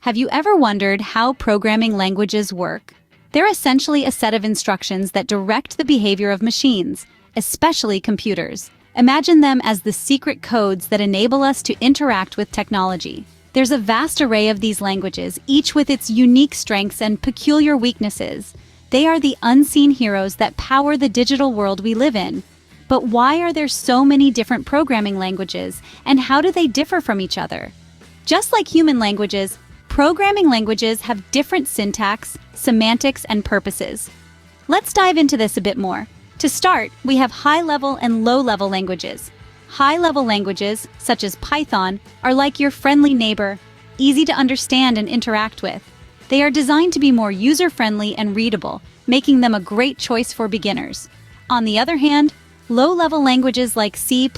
Have you ever wondered how programming languages work? They're essentially a set of instructions that direct the behavior of machines, especially computers. Imagine them as the secret codes that enable us to interact with technology. There's a vast array of these languages, each with its unique strengths and peculiar weaknesses. They are the unseen heroes that power the digital world we live in. But why are there so many different programming languages, and how do they differ from each other? Just like human languages, programming languages have different syntax, semantics, and purposes. Let's dive into this a bit more. To start, we have high-level and low-level languages. High-level languages, such as Python, are like your friendly neighbor, easy to understand and interact with. They are designed to be more user-friendly and readable, making them a great choice for beginners. On the other hand, low-level languages like C++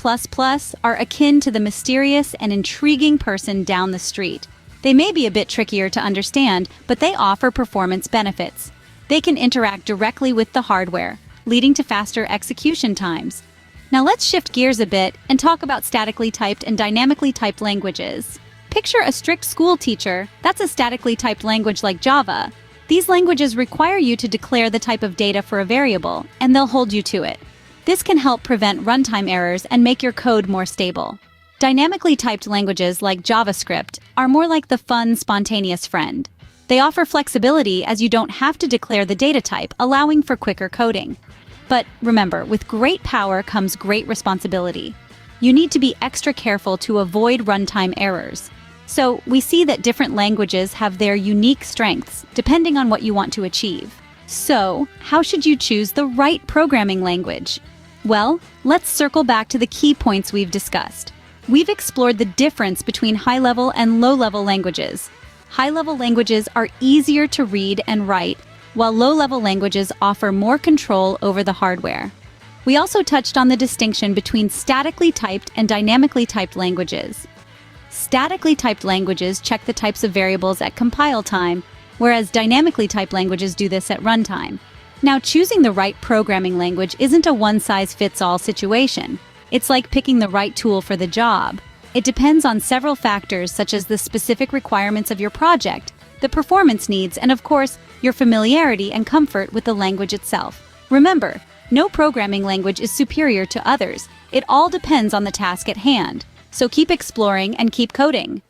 are akin to the mysterious and intriguing person down the street. They may be a bit trickier to understand, but they offer performance benefits. They can interact directly with the hardware, leading to faster execution times. Now let's shift gears a bit and talk about statically typed and dynamically typed languages. Picture a strict school teacher. That's a statically typed language like Java. These languages require you to declare the type of data for a variable, and they'll hold you to it. This can help prevent runtime errors and make your code more stable. Dynamically typed languages like JavaScript are more like the fun, spontaneous friend. They offer flexibility as you don't have to declare the data type, allowing for quicker coding. But remember, with great power comes great responsibility. You need to be extra careful to avoid runtime errors. So we see that different languages have their unique strengths, depending on what you want to achieve. So, how should you choose the right programming language? Well, let's circle back to the key points we've discussed. We've explored the difference between high-level and low-level languages. High-level languages are easier to read and write, while low-level languages offer more control over the hardware. We also touched on the distinction between statically typed and dynamically typed languages. Statically typed languages check the types of variables at compile time, whereas dynamically typed languages do this at runtime. Now, choosing the right programming language isn't a one-size-fits-all situation. It's like picking the right tool for the job. It depends on several factors such as the specific requirements of your project, the performance needs, and of course, your familiarity and comfort with the language itself. Remember, no programming language is superior to others. It all depends on the task at hand. So keep exploring and keep coding.